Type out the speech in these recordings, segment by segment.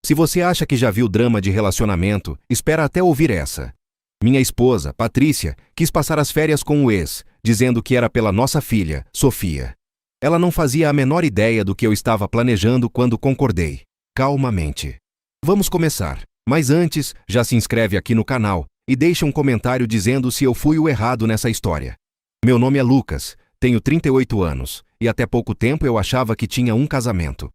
Se você acha que já viu drama de relacionamento, espera até ouvir essa. Minha esposa, Patrícia, quis passar as férias com o ex, dizendo que era pela nossa filha, Sofia. Ela não fazia a menor ideia do que eu estava planejando quando concordei. Calmamente. Vamos começar. Mas antes, já se inscreve aqui no canal e deixa um comentário dizendo se eu fui o errado nessa história. Meu nome é Lucas, tenho 38 anos, e até pouco tempo eu achava que tinha um casamento.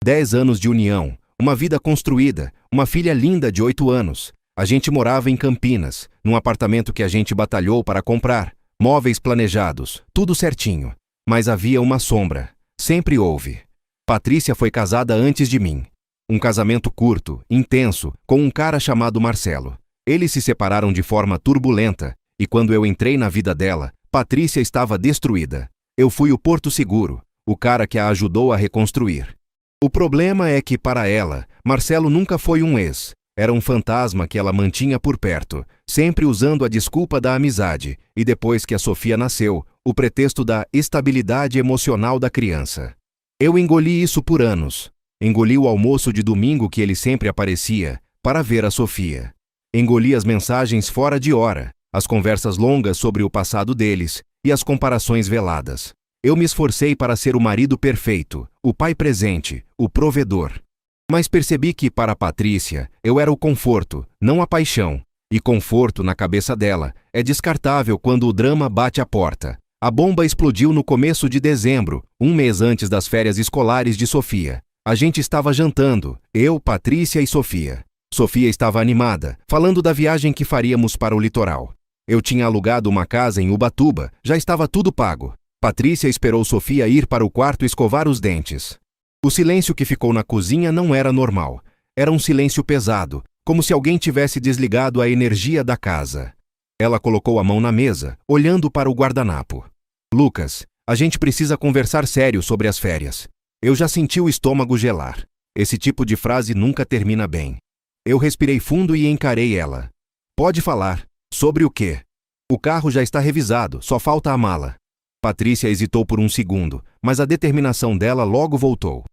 10 anos de união, uma vida construída, uma filha linda de 8 anos. A gente morava em Campinas, num apartamento que a gente batalhou para comprar, móveis planejados, tudo certinho. Mas havia uma sombra. Sempre houve. Patrícia foi casada antes de mim. Um casamento curto, intenso, com um cara chamado Marcelo. Eles se separaram de forma turbulenta, e quando eu entrei na vida dela, Patrícia estava destruída. Eu fui o porto seguro, o cara que a ajudou a reconstruir. O problema é que, para ela, Marcelo nunca foi um ex. Era um fantasma que ela mantinha por perto, sempre usando a desculpa da amizade, e depois que a Sofia nasceu, o pretexto da estabilidade emocional da criança. Eu engoli isso por anos. Engoli o almoço de domingo que ele sempre aparecia, para ver a Sofia. Engoli as mensagens fora de hora, as conversas longas sobre o passado deles, e as comparações veladas. Eu me esforcei para ser o marido perfeito, o pai presente, o provedor. Mas percebi que, para Patrícia, eu era o conforto, não a paixão. E conforto, na cabeça dela, é descartável quando o drama bate à porta. A bomba explodiu no começo de dezembro, um mês antes das férias escolares de Sofia. A gente estava jantando, eu, Patrícia e Sofia. Sofia estava animada, falando da viagem que faríamos para o litoral. Eu tinha alugado uma casa em Ubatuba, já estava tudo pago. Patrícia esperou Sofia ir para o quarto escovar os dentes. O silêncio que ficou na cozinha não era normal. Era um silêncio pesado, como se alguém tivesse desligado a energia da casa. Ela colocou a mão na mesa, olhando para o guardanapo. Lucas, a gente precisa conversar sério sobre as férias. Eu já senti o estômago gelar. Esse tipo de frase nunca termina bem. Eu respirei fundo e encarei ela. Pode falar. Sobre o quê? O carro já está revisado, só falta a mala. Patrícia hesitou por um segundo, mas a determinação dela logo voltou.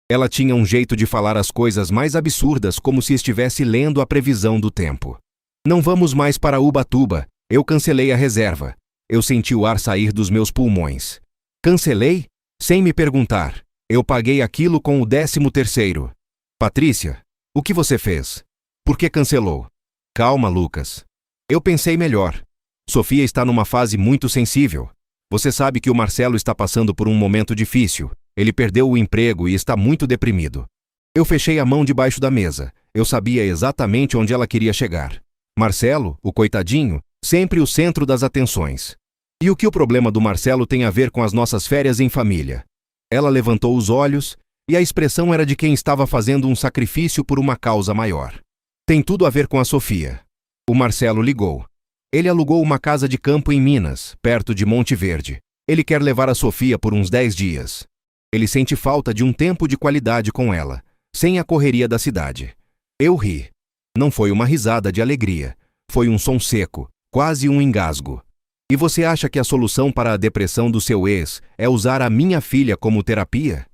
Ela tinha um jeito de falar as coisas mais absurdas, como se estivesse lendo a previsão do tempo. Não vamos mais para Ubatuba. Eu cancelei a reserva. Eu senti o ar sair dos meus pulmões. Cancelei? Sem me perguntar. Eu paguei aquilo com o 13º. Patrícia, o que você fez? Por que cancelou? Calma, Lucas. Eu pensei melhor. Sofia está numa fase muito sensível. Você sabe que o Marcelo está passando por um momento difícil. Ele perdeu o emprego e está muito deprimido. Eu fechei a mão debaixo da mesa. Eu sabia exatamente onde ela queria chegar. Marcelo, o coitadinho, sempre o centro das atenções. E o que o problema do Marcelo tem a ver com as nossas férias em família? Ela levantou os olhos, e a expressão era de quem estava fazendo um sacrifício por uma causa maior. Tem tudo a ver com a Sofia. O Marcelo ligou. Ele alugou uma casa de campo em Minas, perto de Monte Verde. Ele quer levar a Sofia por uns 10 dias. Ele sente falta de um tempo de qualidade com ela, sem a correria da cidade. Eu ri. Não foi uma risada de alegria. Foi um som seco, quase um engasgo. E você acha que a solução para a depressão do seu ex é usar a minha filha como terapia?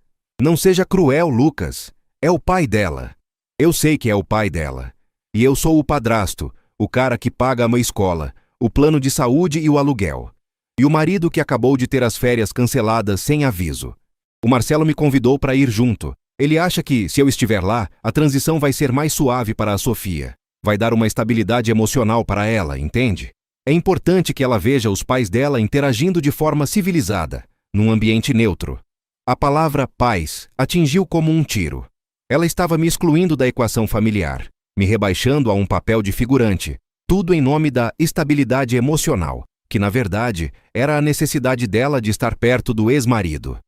Não seja cruel, Lucas. É o pai dela. Eu sei que é o pai dela. E eu sou o padrasto, o cara que paga uma escola, o plano de saúde e o aluguel. E o marido que acabou de ter as férias canceladas sem aviso. O Marcelo me convidou para ir junto. Ele acha que, se eu estiver lá, a transição vai ser mais suave para a Sofia. Vai dar uma estabilidade emocional para ela, entende? É importante que ela veja os pais dela interagindo de forma civilizada, num ambiente neutro. A palavra paz atingiu como um tiro. Ela estava me excluindo da equação familiar, me rebaixando a um papel de figurante, tudo em nome da estabilidade emocional, que na verdade era a necessidade dela de estar perto do ex-marido.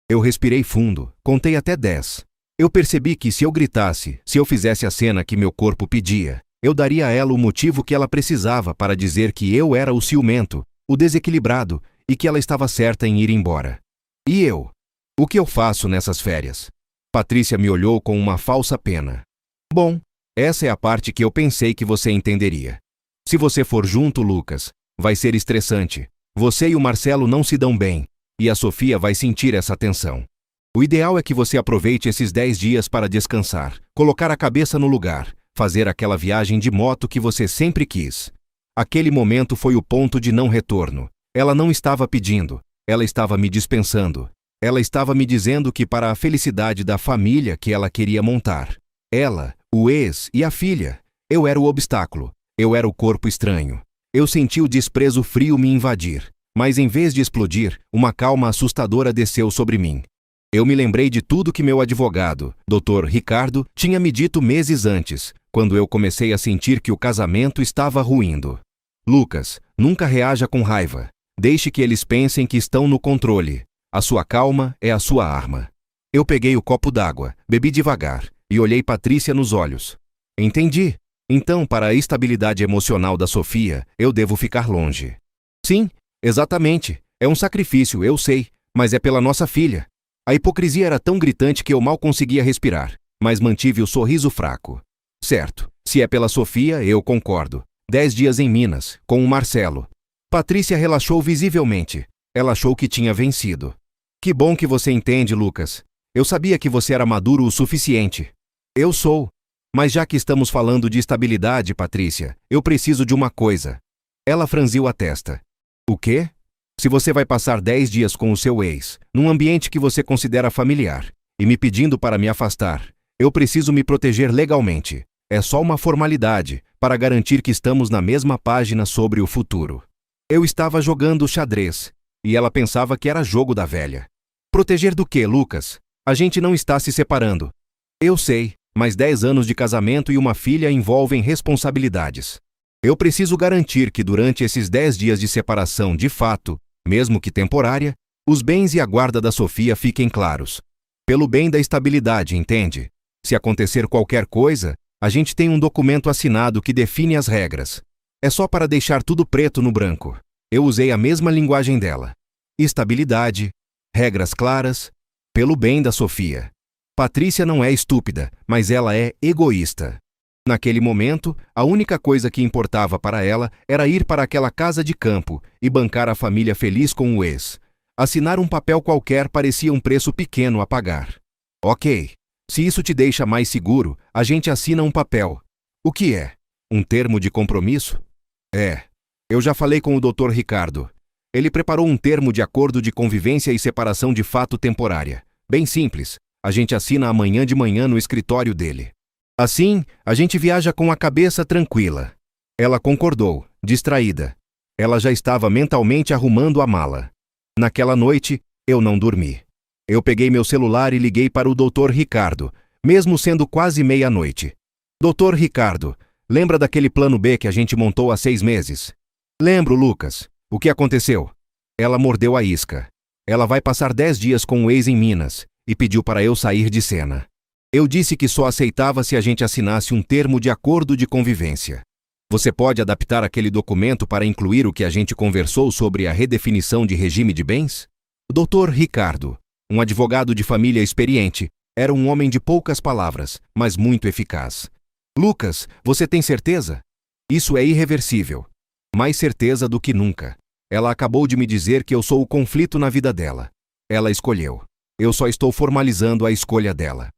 Eu respirei fundo, contei até 10. Eu percebi que se eu gritasse, se eu fizesse a cena que meu corpo pedia, eu daria a ela o motivo que ela precisava para dizer que eu era o ciumento, o desequilibrado, e que ela estava certa em ir embora. E eu? O que eu faço nessas férias? Patrícia me olhou com uma falsa pena. Bom, essa é a parte que eu pensei que você entenderia. Se você for junto, Lucas, vai ser estressante. Você e o Marcelo não se dão bem, e a Sofia vai sentir essa tensão. O ideal é que você aproveite esses 10 dias para descansar, colocar a cabeça no lugar, fazer aquela viagem de moto que você sempre quis. Aquele momento foi o ponto de não retorno. Ela não estava pedindo, ela estava me dispensando. Ela estava me dizendo que para a felicidade da família que ela queria montar. Ela, o ex e a filha. Eu era o obstáculo. Eu era o corpo estranho. Eu senti o desprezo frio me invadir. Mas em vez de explodir, uma calma assustadora desceu sobre mim. Eu me lembrei de tudo que meu advogado, Dr. Ricardo, tinha me dito meses antes, quando eu comecei a sentir que o casamento estava ruindo. Lucas, nunca reaja com raiva. Deixe que eles pensem que estão no controle. A sua calma é a sua arma. Eu peguei o copo d'água, bebi devagar e olhei Patrícia nos olhos. Entendi. Então, para a estabilidade emocional da Sofia, eu devo ficar longe. Sim, exatamente. É um sacrifício, eu sei, mas é pela nossa filha. A hipocrisia era tão gritante que eu mal conseguia respirar, mas mantive o sorriso fraco. Certo, se é pela Sofia, eu concordo. 10 dias em Minas, com o Marcelo. Patrícia relaxou visivelmente. Ela achou que tinha vencido. Que bom que você entende, Lucas. Eu sabia que você era maduro o suficiente. Eu sou. Mas já que estamos falando de estabilidade, Patrícia, eu preciso de uma coisa. Ela franziu a testa. O quê? Se você vai passar 10 dias com o seu ex, num ambiente que você considera familiar, e me pedindo para me afastar, eu preciso me proteger legalmente. É só uma formalidade, para garantir que estamos na mesma página sobre o futuro. Eu estava jogando xadrez, e ela pensava que era jogo da velha. Proteger do quê, Lucas? A gente não está se separando. Eu sei, mas 10 anos de casamento e uma filha envolvem responsabilidades. Eu preciso garantir que durante esses 10 dias de separação, de fato, mesmo que temporária, os bens e a guarda da Sofia fiquem claros. Pelo bem da estabilidade, entende? Se acontecer qualquer coisa, a gente tem um documento assinado que define as regras. É só para deixar tudo preto no branco. Eu usei a mesma linguagem dela. Estabilidade, regras claras, pelo bem da Sofia. Patrícia não é estúpida, mas ela é egoísta. Naquele momento, a única coisa que importava para ela era ir para aquela casa de campo e bancar a família feliz com o ex. Assinar um papel qualquer parecia um preço pequeno a pagar. Ok, se isso te deixa mais seguro, a gente assina um papel. O que é? Um termo de compromisso? É. Eu já falei com o Dr. Ricardo. Ele preparou um termo de acordo de convivência e separação de fato temporária. Bem simples. A gente assina amanhã de manhã no escritório dele. Assim, a gente viaja com a cabeça tranquila. Ela concordou, distraída. Ela já estava mentalmente arrumando a mala. Naquela noite, eu não dormi. Eu peguei meu celular e liguei para o Dr. Ricardo, mesmo sendo quase meia-noite. Dr. Ricardo, lembra daquele plano B que a gente montou há 6 meses? Lembro, Lucas. O que aconteceu? Ela mordeu a isca. Ela vai passar 10 dias com o ex em Minas e pediu para eu sair de cena. Eu disse que só aceitava se a gente assinasse um termo de acordo de convivência. Você pode adaptar aquele documento para incluir o que a gente conversou sobre a redefinição de regime de bens? O Dr. Ricardo, um advogado de família experiente, era um homem de poucas palavras, mas muito eficaz. Lucas, você tem certeza? Isso é irreversível. Mais certeza do que nunca. Ela acabou de me dizer que eu sou o conflito na vida dela. Ela escolheu. Eu só estou formalizando a escolha dela.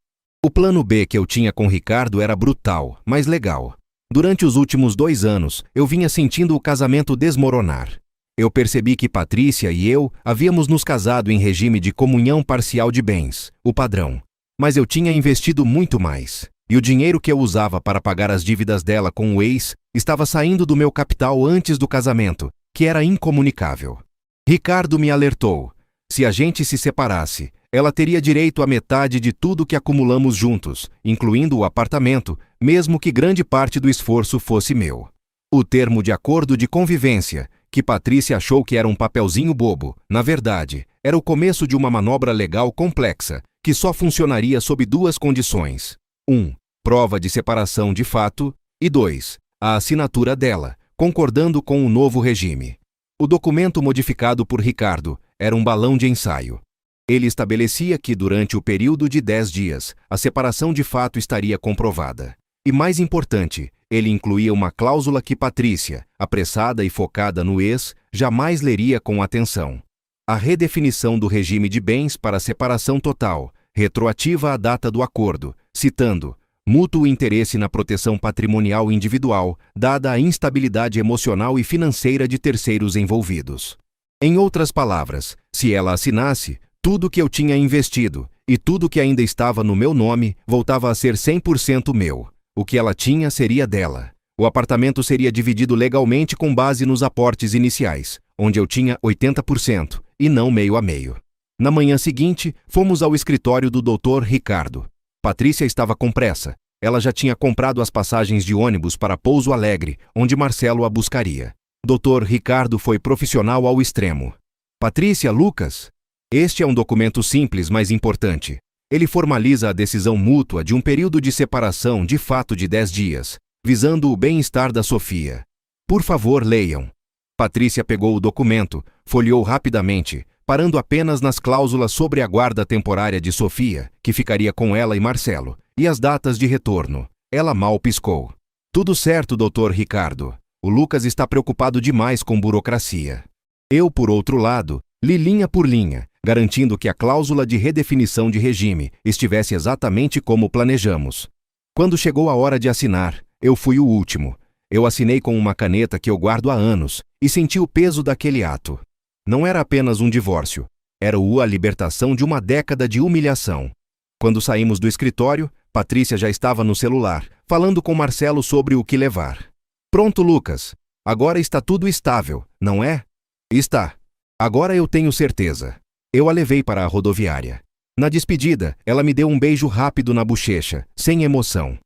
O plano B que eu tinha com Ricardo era brutal, mas legal. Durante os últimos 2 anos, eu vinha sentindo o casamento desmoronar. Eu percebi que Patrícia e eu havíamos nos casado em regime de comunhão parcial de bens, o padrão. Mas eu tinha investido muito mais. E o dinheiro que eu usava para pagar as dívidas dela com o ex estava saindo do meu capital antes do casamento, que era incomunicável. Ricardo me alertou. Se a gente se separasse, ela teria direito à metade de tudo que acumulamos juntos, incluindo o apartamento, mesmo que grande parte do esforço fosse meu. O termo de acordo de convivência, que Patrícia achou que era um papelzinho bobo, na verdade, era o começo de uma manobra legal complexa, que só funcionaria sob 2 condições. 1. Prova de separação de fato, e 2. A assinatura dela, concordando com o novo regime. O documento modificado por Ricardo era um balão de ensaio. Ele estabelecia que, durante o período de 10 dias, a separação de fato estaria comprovada. E mais importante, ele incluía uma cláusula que Patrícia, apressada e focada no ex, jamais leria com atenção. A redefinição do regime de bens para separação total, retroativa à data do acordo, citando mútuo interesse na proteção patrimonial individual, dada a instabilidade emocional e financeira de terceiros envolvidos. Em outras palavras, se ela assinasse, tudo que eu tinha investido e tudo que ainda estava no meu nome voltava a ser 100% meu. O que ela tinha seria dela. O apartamento seria dividido legalmente com base nos aportes iniciais, onde eu tinha 80% e não meio a meio. Na manhã seguinte, fomos ao escritório do Dr. Ricardo. Patrícia estava com pressa. Ela já tinha comprado as passagens de ônibus para Pouso Alegre, onde Marcelo a buscaria. Dr. Ricardo foi profissional ao extremo. Patrícia, Lucas. Este é um documento simples, mas importante. Ele formaliza a decisão mútua de um período de separação de fato de 10 dias, visando o bem-estar da Sofia. Por favor, leiam. Patrícia pegou o documento, folheou rapidamente, parando apenas nas cláusulas sobre a guarda temporária de Sofia, que ficaria com ela e Marcelo, e as datas de retorno. Ela mal piscou. Tudo certo, Dr. Ricardo. O Lucas está preocupado demais com burocracia. Eu, por outro lado, li linha por linha, garantindo que a cláusula de redefinição de regime estivesse exatamente como planejamos. Quando chegou a hora de assinar, eu fui o último. Eu assinei com uma caneta que eu guardo há anos e senti o peso daquele ato. Não era apenas um divórcio, era a libertação de uma década de humilhação. Quando saímos do escritório, Patrícia já estava no celular, falando com Marcelo sobre o que levar. Pronto, Lucas. Agora está tudo estável, não é? Está. Agora eu tenho certeza. Eu a levei para a rodoviária. Na despedida, ela me deu um beijo rápido na bochecha, sem emoção.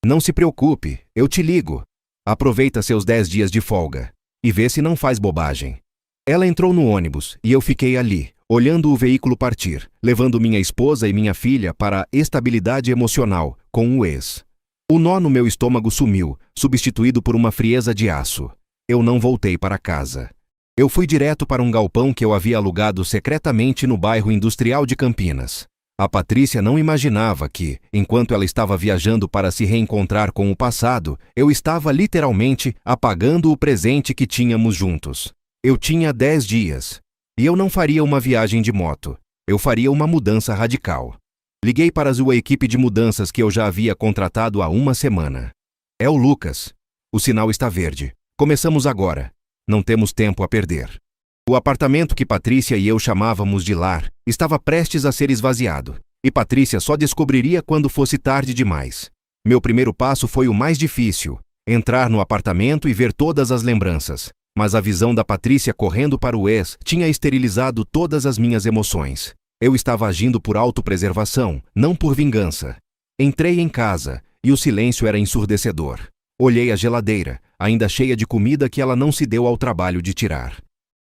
Não se preocupe, eu te ligo. Aproveita seus 10 dias de folga. E vê se não faz bobagem. Ela entrou no ônibus e eu fiquei ali, olhando o veículo partir, levando minha esposa e minha filha para a estabilidade emocional com o ex. O nó no meu estômago sumiu, substituído por uma frieza de aço. Eu não voltei para casa. Eu fui direto para um galpão que eu havia alugado secretamente no bairro industrial de Campinas. A Patrícia não imaginava que, enquanto ela estava viajando para se reencontrar com o passado, eu estava literalmente apagando o presente que tínhamos juntos. Eu tinha 10 dias. E eu não faria uma viagem de moto. Eu faria uma mudança radical. Liguei para a equipe de mudanças que eu já havia contratado há uma semana. É o Lucas. O sinal está verde. Começamos agora. Não temos tempo a perder. O apartamento que Patrícia e eu chamávamos de lar estava prestes a ser esvaziado. E Patrícia só descobriria quando fosse tarde demais. Meu primeiro passo foi o mais difícil. Entrar no apartamento e ver todas as lembranças. Mas a visão da Patrícia correndo para o ex tinha esterilizado todas as minhas emoções. Eu estava agindo por autopreservação, não por vingança. Entrei em casa, e o silêncio era ensurdecedor. Olhei a geladeira, ainda cheia de comida que ela não se deu ao trabalho de tirar.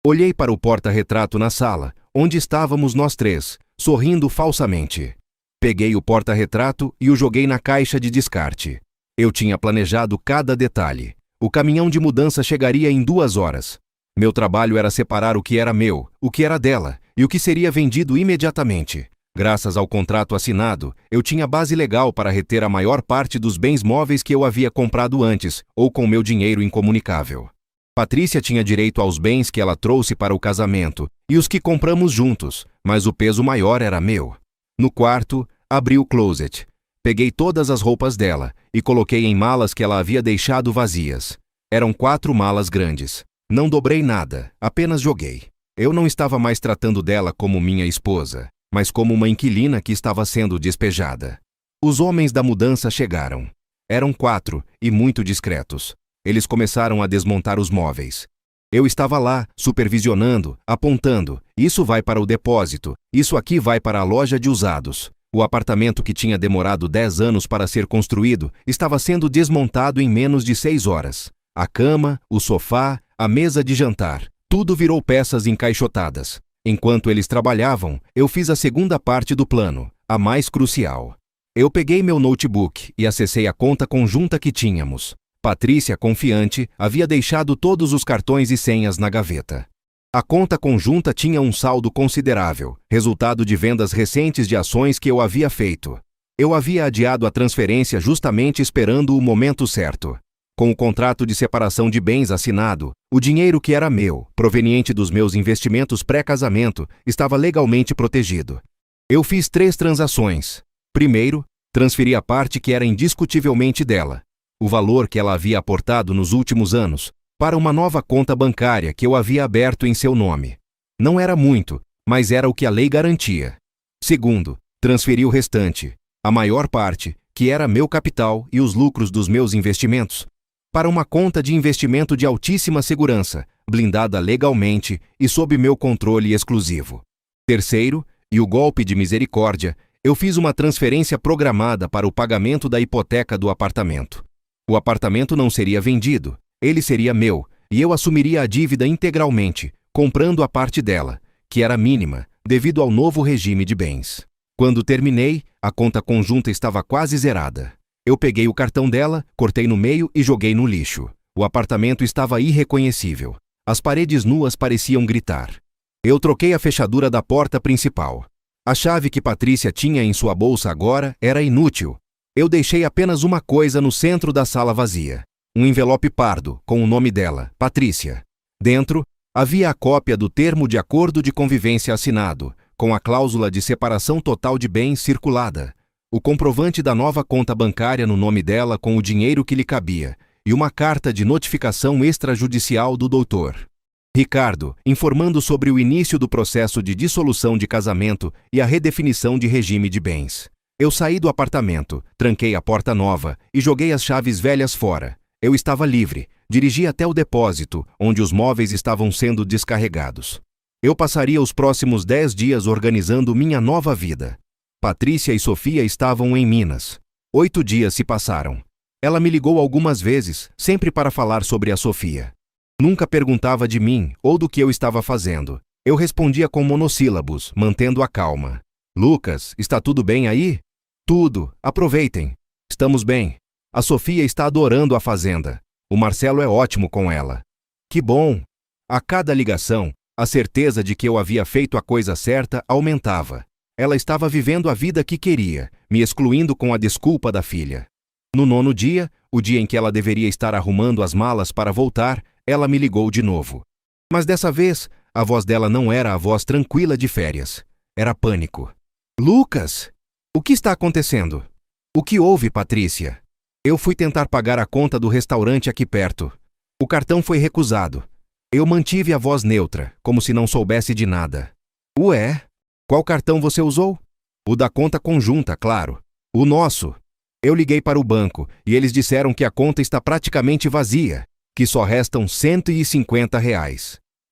Olhei para o porta-retrato na sala, onde estávamos nós três, sorrindo falsamente. Peguei o porta-retrato e o joguei na caixa de descarte. Eu tinha planejado cada detalhe. O caminhão de mudança chegaria em 2 horas. Meu trabalho era separar o que era meu, o que era dela, e o que seria vendido imediatamente. Graças ao contrato assinado, eu tinha base legal para reter a maior parte dos bens móveis que eu havia comprado antes, ou com meu dinheiro incomunicável. Patrícia tinha direito aos bens que ela trouxe para o casamento, e os que compramos juntos, mas o peso maior era meu. No quarto, abri o closet. Peguei todas as roupas dela e coloquei em malas que ela havia deixado vazias. Eram 4 malas grandes. Não dobrei nada, apenas joguei. Eu não estava mais tratando dela como minha esposa, mas como uma inquilina que estava sendo despejada. Os homens da mudança chegaram. Eram 4 e muito discretos. Eles começaram a desmontar os móveis. Eu estava lá, supervisionando, apontando. Isso vai para o depósito, isso aqui vai para a loja de usados. O apartamento que tinha demorado 10 anos para ser construído estava sendo desmontado em menos de 6 horas. A cama, o sofá, a mesa de jantar, tudo virou peças encaixotadas. Enquanto eles trabalhavam, eu fiz a segunda parte do plano, a mais crucial. Eu peguei meu notebook e acessei a conta conjunta que tínhamos. Patrícia, confiante, havia deixado todos os cartões e senhas na gaveta. A conta conjunta tinha um saldo considerável, resultado de vendas recentes de ações que eu havia feito. Eu havia adiado a transferência justamente esperando o momento certo. Com o contrato de separação de bens assinado, o dinheiro que era meu, proveniente dos meus investimentos pré-casamento, estava legalmente protegido. Eu fiz 3 transações. Primeiro, transferi a parte que era indiscutivelmente dela, o valor que ela havia aportado nos últimos anos, para uma nova conta bancária que eu havia aberto em seu nome. Não era muito, mas era o que a lei garantia. Segundo, transferi o restante, a maior parte, que era meu capital e os lucros dos meus investimentos, para uma conta de investimento de altíssima segurança, blindada legalmente e sob meu controle exclusivo. Terceiro, e o golpe de misericórdia, eu fiz uma transferência programada para o pagamento da hipoteca do apartamento. O apartamento não seria vendido, ele seria meu, e eu assumiria a dívida integralmente, comprando a parte dela, que era mínima, devido ao novo regime de bens. Quando terminei, a conta conjunta estava quase zerada. Eu peguei o cartão dela, cortei no meio e joguei no lixo. O apartamento estava irreconhecível. As paredes nuas pareciam gritar. Eu troquei a fechadura da porta principal. A chave que Patrícia tinha em sua bolsa agora era inútil. Eu deixei apenas uma coisa no centro da sala vazia. Um envelope pardo, com o nome dela, Patrícia. Dentro, havia a cópia do termo de acordo de convivência assinado, com a cláusula de separação total de bens circulada, o comprovante da nova conta bancária no nome dela com o dinheiro que lhe cabia, e uma carta de notificação extrajudicial do doutor Ricardo, informando sobre o início do processo de dissolução de casamento e a redefinição de regime de bens. Eu saí do apartamento, tranquei a porta nova e joguei as chaves velhas fora. Eu estava livre, dirigi até o depósito, onde os móveis estavam sendo descarregados. Eu passaria os próximos 10 dias organizando minha nova vida. Patrícia e Sofia estavam em Minas. 8 dias se passaram. Ela me ligou algumas vezes, sempre para falar sobre a Sofia. Nunca perguntava de mim ou do que eu estava fazendo. Eu respondia com monossílabos, mantendo a calma. Lucas, está tudo bem aí? Tudo, aproveitem. Estamos bem. A Sofia está adorando a fazenda. O Marcelo é ótimo com ela. Que bom! A cada ligação, a certeza de que eu havia feito a coisa certa aumentava. Ela estava vivendo a vida que queria, me excluindo com a desculpa da filha. No 9º dia, o dia em que ela deveria estar arrumando as malas para voltar, ela me ligou de novo. Mas dessa vez, a voz dela não era a voz tranquila de férias. Era pânico. Lucas! O que está acontecendo? O que houve, Patrícia? Eu fui tentar pagar a conta do restaurante aqui perto. O cartão foi recusado. Eu mantive a voz neutra, como se não soubesse de nada. Ué? Qual cartão você usou? O da conta conjunta, claro. O nosso. Eu liguei para o banco e eles disseram que a conta está praticamente vazia, que só restam R$ 150.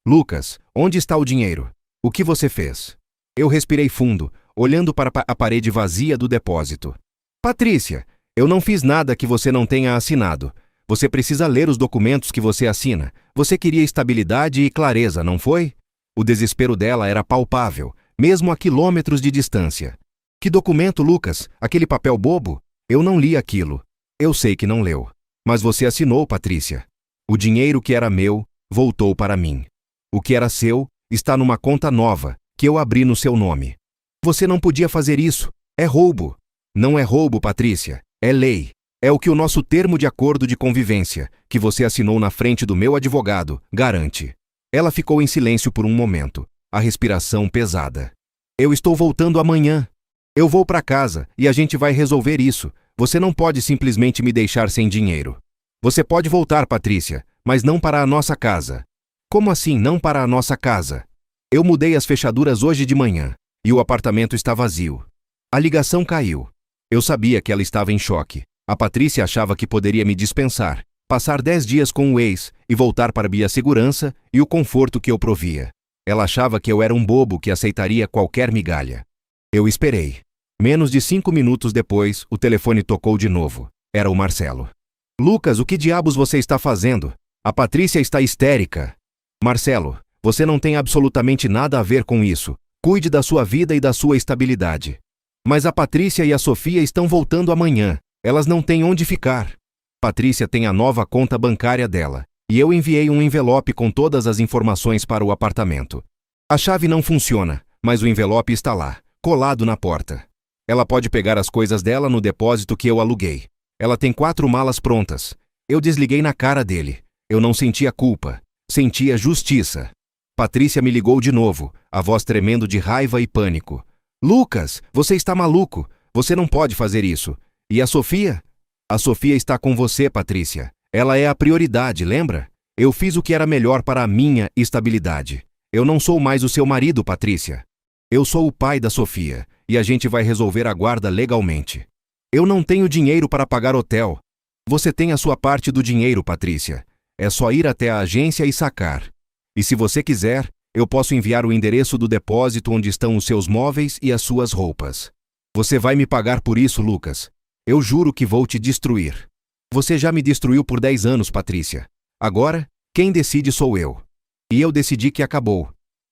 Lucas, onde está o dinheiro? O que você fez? Eu respirei fundo, olhando para a parede vazia do depósito. Patrícia, eu não fiz nada que você não tenha assinado. Você precisa ler os documentos que você assina. Você queria estabilidade e clareza, não foi? O desespero dela era palpável, mesmo a quilômetros de distância. Que documento, Lucas? Aquele papel bobo? Eu não li aquilo. Eu sei que não leu. Mas você assinou, Patrícia. O dinheiro que era meu voltou para mim. O que era seu está numa conta nova, que eu abri no seu nome. Você não podia fazer isso. É roubo. Não é roubo, Patrícia. É lei. É o que o nosso termo de acordo de convivência, que você assinou na frente do meu advogado, garante. Ela ficou em silêncio por um momento, a respiração pesada. Eu estou voltando amanhã. Eu vou para casa e a gente vai resolver isso. Você não pode simplesmente me deixar sem dinheiro. Você pode voltar, Patrícia, mas não para a nossa casa. Como assim não para a nossa casa? Eu mudei as fechaduras hoje de manhã e o apartamento está vazio. A ligação caiu. Eu sabia que ela estava em choque. A Patrícia achava que poderia me dispensar, passar 10 dias com o ex e voltar para minha segurança e o conforto que eu provia. Ela achava que eu era um bobo que aceitaria qualquer migalha. Eu esperei. Menos de 5 minutos depois, o telefone tocou de novo. Era o Marcelo. Lucas, o que diabos você está fazendo? A Patrícia está histérica. Marcelo, você não tem absolutamente nada a ver com isso. Cuide da sua vida e da sua estabilidade. Mas a Patrícia e a Sofia estão voltando amanhã. Elas não têm onde ficar. Patrícia tem a nova conta bancária dela, e eu enviei um envelope com todas as informações para o apartamento. A chave não funciona, mas o envelope está lá, colado na porta. Ela pode pegar as coisas dela no depósito que eu aluguei. Ela tem 4 malas prontas. Eu desliguei na cara dele. Eu não sentia culpa. Sentia justiça. Patrícia me ligou de novo, a voz tremendo de raiva e pânico. Lucas, você está maluco. Você não pode fazer isso. E a Sofia? A Sofia está com você, Patrícia. Ela é a prioridade, lembra? Eu fiz o que era melhor para a minha estabilidade. Eu não sou mais o seu marido, Patrícia. Eu sou o pai da Sofia, e a gente vai resolver a guarda legalmente. Eu não tenho dinheiro para pagar hotel. Você tem a sua parte do dinheiro, Patrícia. É só ir até a agência e sacar. E se você quiser, eu posso enviar o endereço do depósito onde estão os seus móveis e as suas roupas. Você vai me pagar por isso, Lucas. Eu juro que vou te destruir. Você já me destruiu por 10 anos, Patrícia. Agora, quem decide sou eu. E eu decidi que acabou.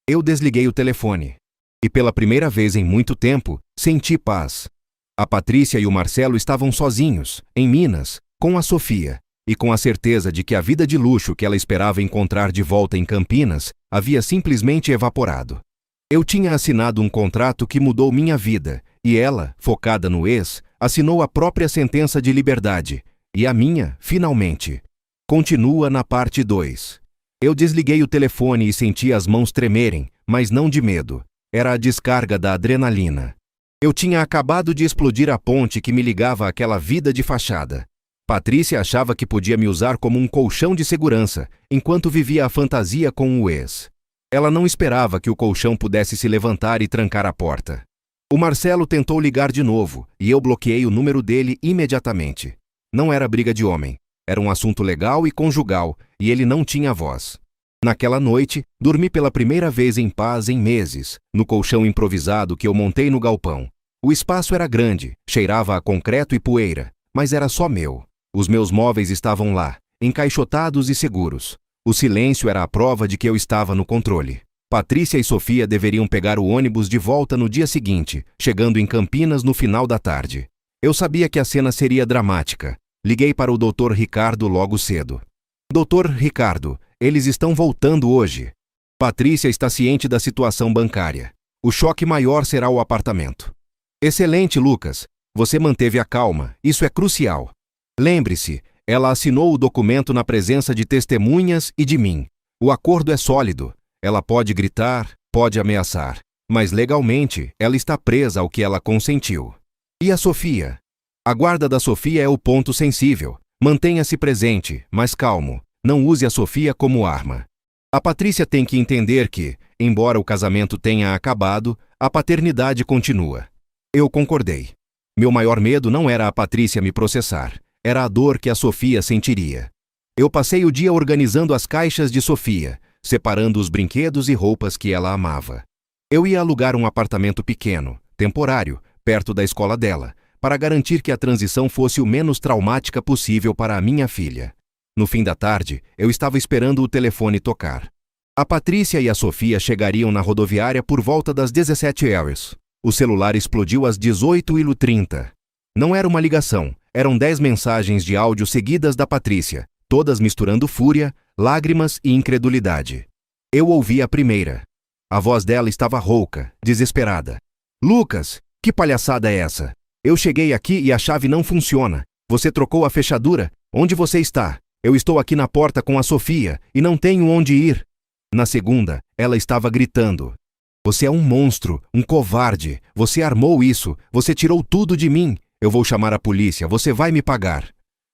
Eu desliguei o telefone. E pela primeira vez em muito tempo, senti paz. A Patrícia e o Marcelo estavam sozinhos, em Minas, com a Sofia, e com a certeza de que a vida de luxo que ela esperava encontrar de volta em Campinas havia simplesmente evaporado. Eu tinha assinado um contrato que mudou minha vida, e ela, focada no ex, assinou a própria sentença de liberdade, e a minha, finalmente. Continua na parte 2. Eu desliguei o telefone e senti as mãos tremerem, mas não de medo. Era a descarga da adrenalina. Eu tinha acabado de explodir a ponte que me ligava àquela vida de fachada. Patrícia achava que podia me usar como um colchão de segurança, enquanto vivia a fantasia com o ex. Ela não esperava que o colchão pudesse se levantar e trancar a porta. O Marcelo tentou ligar de novo, e eu bloqueei o número dele imediatamente. Não era briga de homem. Era um assunto legal e conjugal, e ele não tinha voz. Naquela noite, dormi pela primeira vez em paz em meses, no colchão improvisado que eu montei no galpão. O espaço era grande, cheirava a concreto e poeira, mas era só meu. Os meus móveis estavam lá, encaixotados e seguros. O silêncio era a prova de que eu estava no controle. Patrícia e Sofia deveriam pegar o ônibus de volta no dia seguinte, chegando em Campinas no final da tarde. Eu sabia que a cena seria dramática. Liguei para o Dr. Ricardo logo cedo. Dr. Ricardo, eles estão voltando hoje. Patrícia está ciente da situação bancária. O choque maior será o apartamento. Excelente, Lucas. Você manteve a calma. Isso é crucial. Lembre-se, ela assinou o documento na presença de testemunhas e de mim. O acordo é sólido. Ela pode gritar, pode ameaçar. Mas legalmente, ela está presa ao que ela consentiu. E a Sofia? A guarda da Sofia é o ponto sensível. Mantenha-se presente, mas calmo. Não use a Sofia como arma. A Patrícia tem que entender que, embora o casamento tenha acabado, a paternidade continua. Eu concordei. Meu maior medo não era a Patrícia me processar. Era a dor que a Sofia sentiria. Eu passei o dia organizando as caixas de Sofia, separando os brinquedos e roupas que ela amava. Eu ia alugar um apartamento pequeno, temporário, perto da escola dela, para garantir que a transição fosse o menos traumática possível para a minha filha. No fim da tarde, eu estava esperando o telefone tocar. A Patrícia e a Sofia chegariam na rodoviária por volta das 17h. O celular explodiu às 18h30. Não era uma ligação, eram 10 mensagens de áudio seguidas da Patrícia, todas misturando fúria, lágrimas e incredulidade. Eu ouvi a primeira. A voz dela estava rouca, desesperada. Lucas, que palhaçada é essa? Eu cheguei aqui e a chave não funciona. Você trocou a fechadura? Onde você está? Eu estou aqui na porta com a Sofia e não tenho onde ir. Na segunda, ela estava gritando. Você é um monstro, um covarde. Você armou isso. Você tirou tudo de mim. Eu vou chamar a polícia. Você vai me pagar.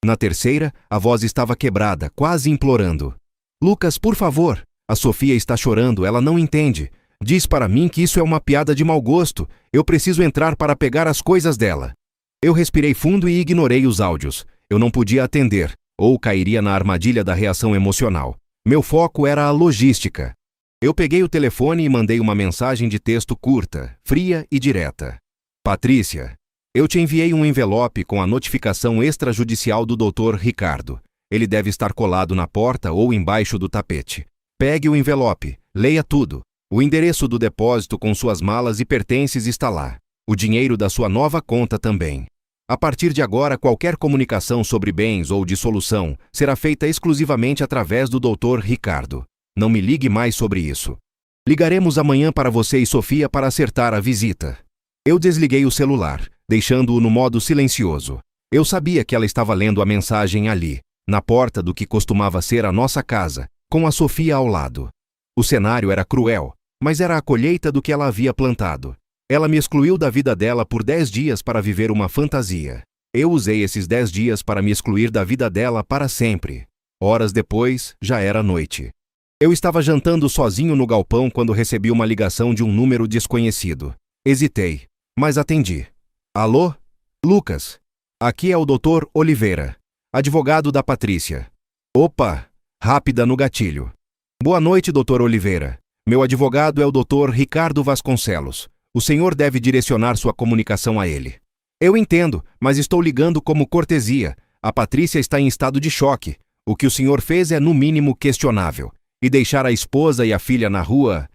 Na terceira, a voz estava quebrada, quase implorando. Lucas, por favor. A Sofia está chorando. Ela não entende. Diz para mim que isso é uma piada de mau gosto. Eu preciso entrar para pegar as coisas dela. Eu respirei fundo e ignorei os áudios. Eu não podia atender, ou cairia na armadilha da reação emocional. Meu foco era a logística. Eu peguei o telefone e mandei uma mensagem de texto curta, fria e direta. Patrícia, eu te enviei um envelope com a notificação extrajudicial do Dr. Ricardo. Ele deve estar colado na porta ou embaixo do tapete. Pegue o envelope, leia tudo. O endereço do depósito com suas malas e pertences está lá. O dinheiro da sua nova conta também. A partir de agora, qualquer comunicação sobre bens ou dissolução será feita exclusivamente através do Dr. Ricardo. Não me ligue mais sobre isso. Ligaremos amanhã para você e Sofia para acertar a visita. Eu desliguei o celular, deixando-o no modo silencioso. Eu sabia que ela estava lendo a mensagem ali. na porta do que costumava ser a nossa casa, com a Sofia ao lado. O cenário era cruel, mas era a colheita do que ela havia plantado. Ela me excluiu da vida dela por 10 dias para viver uma fantasia. Eu usei esses 10 dias para me excluir da vida dela para sempre. Horas depois, já era noite. Eu estava jantando sozinho no galpão quando recebi uma ligação de um número desconhecido. Hesitei, mas atendi. Alô? Lucas. Aqui é o Dr. Oliveira, advogado da Patrícia. Opa! Rápida no gatilho. Boa noite, Dr. Oliveira. Meu advogado é o Dr. Ricardo Vasconcelos. O senhor deve direcionar sua comunicação a ele. Eu entendo, mas estou ligando como cortesia. A Patrícia está em estado de choque. O que o senhor fez é, no mínimo, questionável. E deixar a esposa e a filha na rua...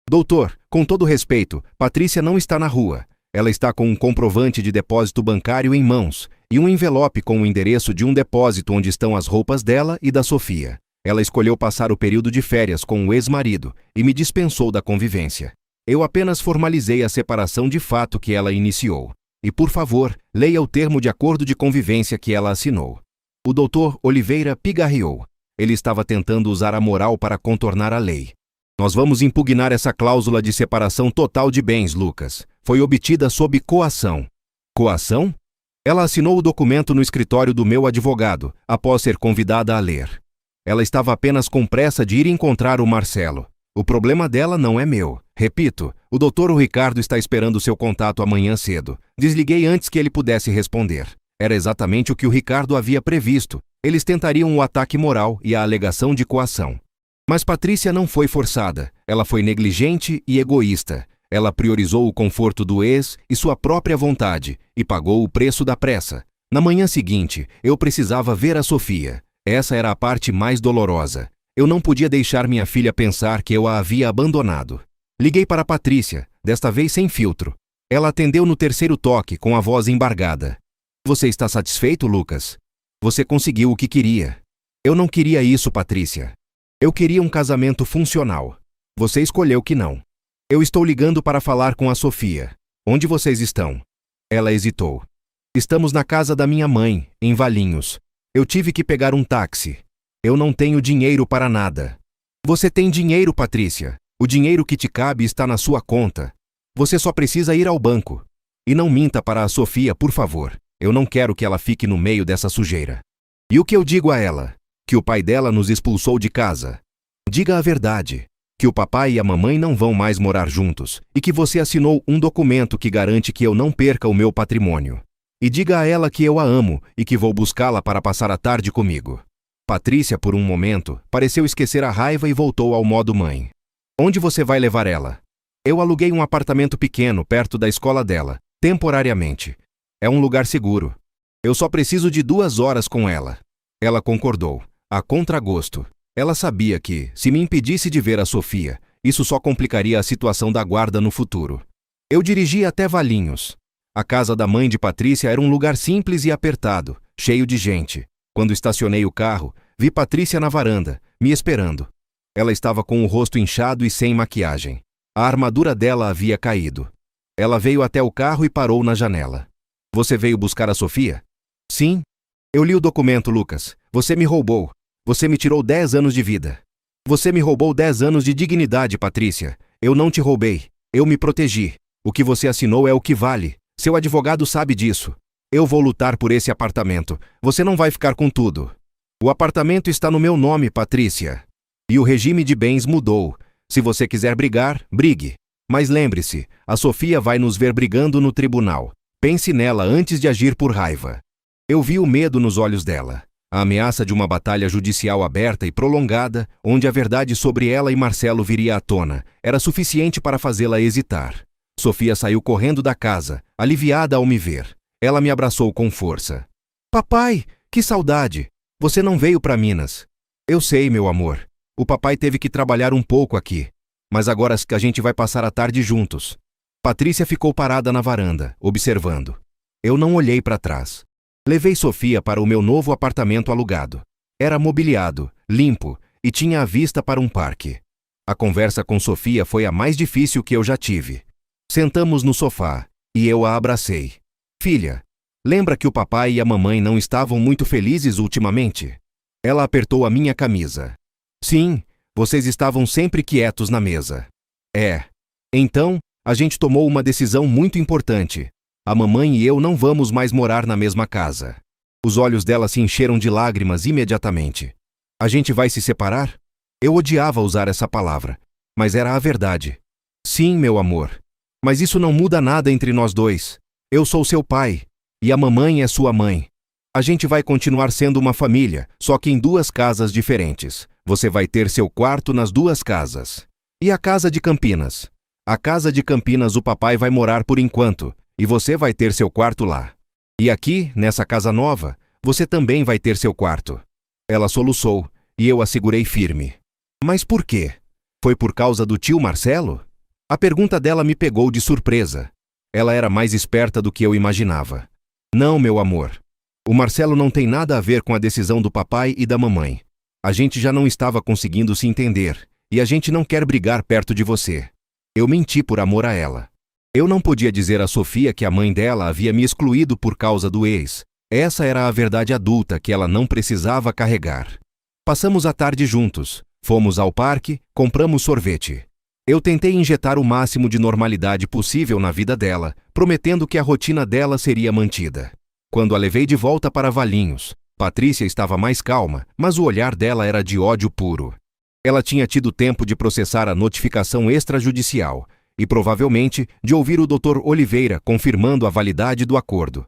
Doutor, com todo respeito, Patrícia não está na rua. Ela está com um comprovante de depósito bancário em mãos e um envelope com o endereço de um depósito onde estão as roupas dela e da Sofia. Ela escolheu passar o período de férias com o ex-marido e me dispensou da convivência. Eu apenas formalizei a separação de fato que ela iniciou. E, por favor, leia o termo de acordo de convivência que ela assinou. O Dr. Oliveira pigarreou. Ele estava tentando usar a moral para contornar a lei. Nós vamos impugnar essa cláusula de separação total de bens, Lucas. Foi obtida sob coação. Coação? Ela assinou o documento no escritório do meu advogado, após ser convidada a ler. Ela estava apenas com pressa de ir encontrar o Marcelo. O problema dela não é meu. Repito, o Dr. Ricardo está esperando seu contato amanhã cedo. Desliguei antes que ele pudesse responder. Era exatamente o que o Ricardo havia previsto. Eles tentariam o ataque moral e a alegação de coação. Mas Patrícia não foi forçada. Ela foi negligente e egoísta. Ela priorizou o conforto do ex e sua própria vontade e pagou o preço da pressa. Na manhã seguinte, eu precisava ver a Sofia. Essa era a parte mais dolorosa. Eu não podia deixar minha filha pensar que eu a havia abandonado. Liguei para Patrícia, desta vez sem filtro. Ela atendeu no terceiro toque, com a voz embargada. Você está satisfeito, Lucas? Você conseguiu o que queria. Eu não queria isso, Patrícia. Eu queria um casamento funcional. Você escolheu que não. Eu estou ligando para falar com a Sofia. Onde vocês estão? Ela hesitou. Estamos na casa da minha mãe, em Valinhos. Eu tive que pegar um táxi. Eu não tenho dinheiro para nada. Você tem dinheiro, Patrícia. O dinheiro que te cabe está na sua conta. Você só precisa ir ao banco. E não minta para a Sofia, por favor. Eu não quero que ela fique no meio dessa sujeira. E o que eu digo a ela? Que o pai dela nos expulsou de casa. Diga a verdade. Que o papai e a mamãe não vão mais morar juntos. E que você assinou um documento que garante que eu não perca o meu patrimônio. E diga a ela que eu a amo e que vou buscá-la para passar a tarde comigo. Patrícia, por um momento, pareceu esquecer a raiva e voltou ao modo mãe. Onde você vai levar ela? Eu aluguei um apartamento pequeno perto da escola dela, temporariamente. É um lugar seguro. Eu só preciso de 2 horas com ela. Ela concordou, a contragosto. Ela sabia que, se me impedisse de ver a Sofia, isso só complicaria a situação da guarda no futuro. Eu dirigi até Valinhos. A casa da mãe de Patrícia era um lugar simples e apertado, cheio de gente. Quando estacionei o carro, vi Patrícia na varanda, me esperando. Ela estava com o rosto inchado e sem maquiagem. A armadura dela havia caído. Ela veio até o carro e parou na janela. Você veio buscar a Sofia? Sim. Eu li o documento, Lucas. Você me roubou. Você me tirou 10 anos de vida. Você me roubou 10 anos de dignidade, Patrícia. Eu não te roubei. Eu me protegi. O que você assinou é o que vale. Seu advogado sabe disso. Eu vou lutar por esse apartamento. Você não vai ficar com tudo. O apartamento está no meu nome, Patrícia. E o regime de bens mudou. Se você quiser brigar, brigue. Mas lembre-se, a Sofia vai nos ver brigando no tribunal. Pense nela antes de agir por raiva. Eu vi o medo nos olhos dela. A ameaça de uma batalha judicial aberta e prolongada, onde a verdade sobre ela e Marcelo viria à tona, era suficiente para fazê-la hesitar. Sofia saiu correndo da casa, aliviada ao me ver. Ela me abraçou com força. Papai, que saudade! Você não veio para Minas. Eu sei, meu amor. O papai teve que trabalhar um pouco aqui. Mas agora que a gente vai passar a tarde juntos. Patrícia ficou parada na varanda, observando. Eu não olhei para trás. Levei Sofia para o meu novo apartamento alugado. Era mobiliado, limpo e tinha a vista para um parque. A conversa com Sofia foi a mais difícil que eu já tive. Sentamos no sofá e eu a abracei. Filha, lembra que o papai e a mamãe não estavam muito felizes ultimamente? Ela apertou a minha camisa. Sim, vocês estavam sempre quietos na mesa. Então, a gente tomou uma decisão muito importante. A mamãe e eu não vamos mais morar na mesma casa. Os olhos dela se encheram de lágrimas imediatamente. A gente vai se separar? Eu odiava usar essa palavra, mas era a verdade. Sim, meu amor. Mas isso não muda nada entre nós dois. Eu sou seu pai, e a mamãe é sua mãe. A gente vai continuar sendo uma família, só que em 2 casas diferentes. Você vai ter seu quarto nas 2 casas. E a casa de Campinas? A casa de Campinas o papai vai morar por enquanto, e você vai ter seu quarto lá. E aqui, nessa casa nova, você também vai ter seu quarto. Ela soluçou, e eu a segurei firme. Mas por quê? Foi por causa do tio Marcelo? A pergunta dela me pegou de surpresa. Ela era mais esperta do que eu imaginava. Não, meu amor. O Marcelo não tem nada a ver com a decisão do papai e da mamãe. A gente já não estava conseguindo se entender, e a gente não quer brigar perto de você. Eu menti por amor a ela. Eu não podia dizer a Sofia que a mãe dela havia me excluído por causa do ex. Essa era a verdade adulta que ela não precisava carregar. Passamos a tarde juntos. Fomos ao parque, compramos sorvete. Eu tentei injetar o máximo de normalidade possível na vida dela, prometendo que a rotina dela seria mantida. Quando a levei de volta para Valinhos, Patrícia estava mais calma, mas o olhar dela era de ódio puro. Ela tinha tido tempo de processar a notificação extrajudicial e, provavelmente, de ouvir o Dr. Oliveira confirmando a validade do acordo.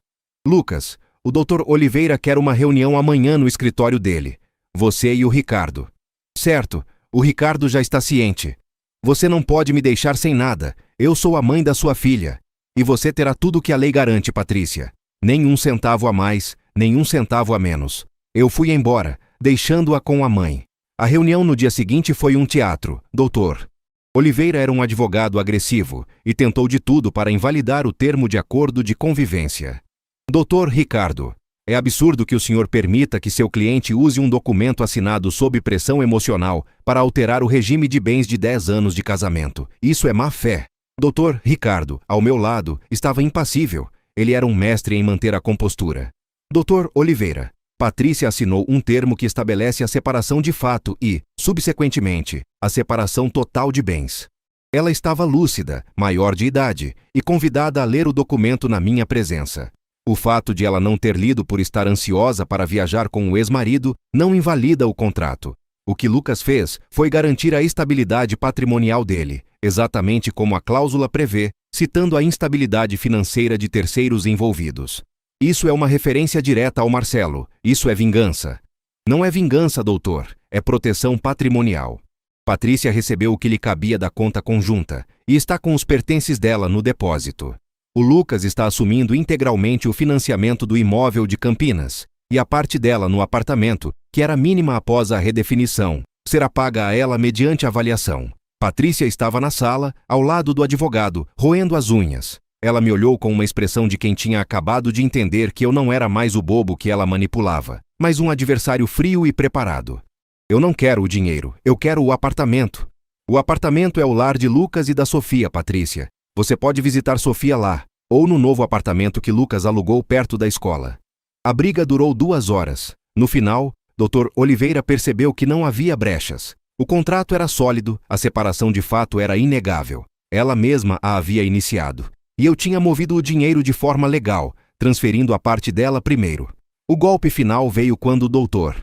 Lucas, o Dr. Oliveira quer uma reunião amanhã no escritório dele. Você e o Ricardo. Certo, o Ricardo já está ciente. Você não pode me deixar sem nada. Eu sou a mãe da sua filha. E você terá tudo o que a lei garante, Patrícia. Nem 1 centavo a mais, nem 1 centavo a menos. Eu fui embora, deixando-a com a mãe. A reunião no dia seguinte foi um teatro, doutor. Oliveira era um advogado agressivo e tentou de tudo para invalidar o termo de acordo de convivência. Doutor Ricardo, é absurdo que o senhor permita que seu cliente use um documento assinado sob pressão emocional para alterar o regime de bens de 10 anos de casamento. Isso é má fé. Doutor Ricardo, ao meu lado, estava impassível. Ele era um mestre em manter a compostura. Doutor Oliveira, Patrícia assinou um termo que estabelece a separação de fato e, subsequentemente, a separação total de bens. Ela estava lúcida, maior de idade, e convidada a ler o documento na minha presença. O fato de ela não ter lido por estar ansiosa para viajar com o ex-marido não invalida o contrato. O que Lucas fez foi garantir a estabilidade patrimonial dele, exatamente como a cláusula prevê, citando a instabilidade financeira de terceiros envolvidos. Isso é uma referência direta ao Marcelo. Isso é vingança. Não é vingança, doutor. É proteção patrimonial. Patrícia recebeu o que lhe cabia da conta conjunta e está com os pertences dela no depósito. O Lucas está assumindo integralmente o financiamento do imóvel de Campinas, e a parte dela no apartamento, que era mínima após a redefinição, será paga a ela mediante avaliação. Patrícia estava na sala, ao lado do advogado, roendo as unhas. Ela me olhou com uma expressão de quem tinha acabado de entender que eu não era mais o bobo que ela manipulava, mas um adversário frio e preparado. Eu não quero o dinheiro, eu quero o apartamento. O apartamento é o lar de Lucas e da Sofia, Patrícia. Você pode visitar Sofia lá, ou no novo apartamento que Lucas alugou perto da escola. A briga durou 2 horas. No final, Dr. Oliveira percebeu que não havia brechas. O contrato era sólido, a separação de fato era inegável. Ela mesma a havia iniciado. E eu tinha movido o dinheiro de forma legal, transferindo a parte dela primeiro. O golpe final veio quando o Dr.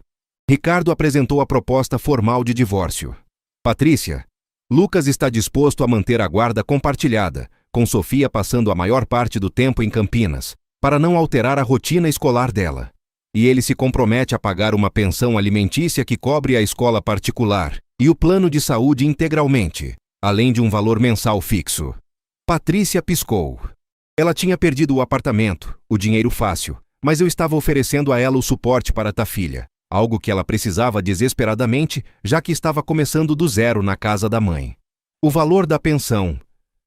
Ricardo apresentou a proposta formal de divórcio. Patrícia, Lucas está disposto a manter a guarda compartilhada, com Sofia passando a maior parte do tempo em Campinas, para não alterar a rotina escolar dela. E ele se compromete a pagar uma pensão alimentícia que cobre a escola particular e o plano de saúde integralmente, além de um valor mensal fixo. Patrícia piscou. Ela tinha perdido o apartamento, o dinheiro fácil, mas eu estava oferecendo a ela o suporte para a filha, algo que ela precisava desesperadamente, já que estava começando do zero na casa da mãe. O valor da pensão.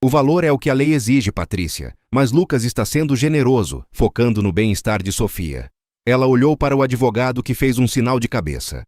O valor é o que a lei exige, Patrícia, mas Lucas está sendo generoso, focando no bem-estar de Sofia. Ela olhou para o advogado que fez um sinal de cabeça.